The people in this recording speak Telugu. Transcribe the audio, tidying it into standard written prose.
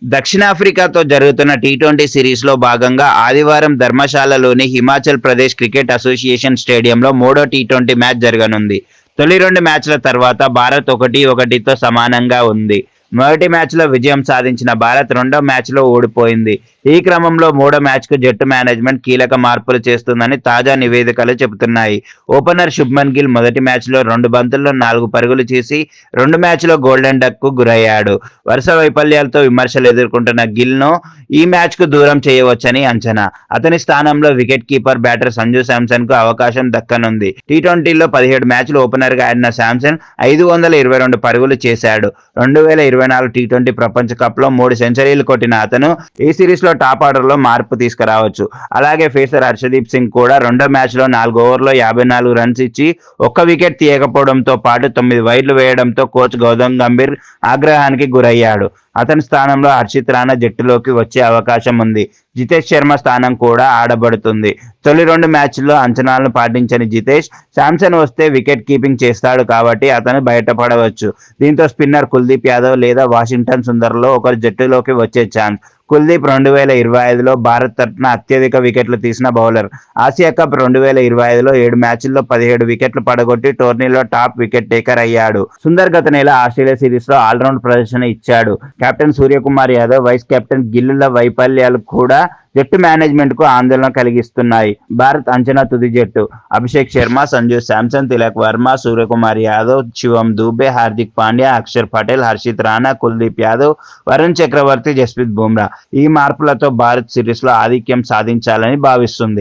దక్షిణాఫ్రికాతో జరుగుతున్న టీ20 సిరీస్లో భాగంగా ఆదివారం ధర్మశాలలోని హిమాచల్ ప్రదేశ్ క్రికెట్ అసోసియేషన్ స్టేడియంలో మూడో టీ20 మ్యాచ్ జరగనుంది. తొలి రెండు మ్యాచ్ల తర్వాత భారత్ 1-1తో సమానంగా ఉంది. మొదటి మ్యాచ్లో విజయం సాధించిన భారత్ రెండో మ్యాచ్లో ఓడిపోయింది. ఈ క్రమంలో మూడో మ్యాచ్కు జట్టు మేనేజ్మెంట్ కీలక మార్పులు చేస్తుందని తాజా నివేదికలు చెబుతున్నాయి. ఓపెనర్ శుభ్మన్ గిల్ మొదటి మ్యాచ్లో 2 బంతుల్లో 4 పరుగులు చేసి రెండు మ్యాచ్లో గోల్డెన్ డక్కు గురయ్యాడు. వరుస వైఫల్యాలతో విమర్శలు ఎదుర్కొంటున్న గిల్ను ఈ మ్యాచ్కు దూరం చేయవచ్చని అంచనా. అతని స్థానంలో వికెట్ కీపర్ బ్యాటర్ సంజు శాంసన్కు అవకాశం దక్కనుంది. టీ20లో 17 మ్యాచ్లు ఓపెనర్గా ఆడిన శాంసన్ 522 పరుగులు చేశాడు. 2024 టీ20 ప్రపంచ కప్లో 3 సెంచరీలు కొట్టిన అతను ఈ సిరీస్లో టాప్ ఆర్డర్లో మార్పు తీసుకురావచ్చు. అలాగే పేసర్ హర్షదీప్ సింగ్ కూడా రెండో మ్యాచ్లో 4 ఓవర్లలో 54 రన్స్ ఇచ్చి ఒక్క వికెట్ తీయకపోవడంతో పాటు 9 వైడ్లు వేయడంతో కోచ్ గౌతమ్ గంభీర్ ఆగ్రహానికి గురయ్యాడు. అతని స్థానంలో హర్షిత్ రాణా జట్టులోకి వచ్చే అవకాశం ఉంది. జితేష్ శర్మ స్థానం కూడా ఆడబడుతుంది. తొలి రెండు మ్యాచ్ల్లో అంచనాలను పాటించని జితేష్ శాంసన్ వస్తే వికెట్ కీపింగ్ చేస్తాడు కాబట్టి అతను బయటపడవచ్చు. దీంతో స్పిన్నర్ కుల్దీప్ యాదవ్ లేదా వాషింగ్టన్ సుందర్లో ఒకరు జట్టులోకి వచ్చే ఛాన్స్. కుల్దీప్ 2025లో భారత్ తరఫున అత్యధిక వికెట్లు తీసిన బౌలర్. ఆసియా కప్ 2025లో 7 మ్యాచ్ల్లో 17 వికెట్లు పడగొట్టి టోర్నీలో టాప్ వికెట్ టేకర్ అయ్యాడు. సుందర్ గత నెల ఆస్ట్రేలియా సిరీస్లో ఆల్రౌండ్ ప్రదర్శన ఇచ్చాడు. Captain Suryakumar Yadav, vice captain గిల్లుల వైఫల్యాలు కూడా జట్టు మేనేజ్మెంట్కు ఆందోళన కలిగిస్తున్నాయి. భారత్ అంచనా తుది జట్టు: అభిషేక్ శర్మ, సంజు శాంసన్, తిలక్ వర్మ, సూర్యకుమార్ యాదవ్, శివం దూబే, హార్దిక్ పాండ్యా, అక్షర్ పటేల్, హర్షిత్ రాణా, కుల్దీప్ యాదవ్, వరుణ్ చక్రవర్తి, జస్ప్రీత్ బుమ్రా. ఈ మార్పులతో భారత్ సిరీస్లో ఆధిక్యం సాధించాలని భావిస్తుంది.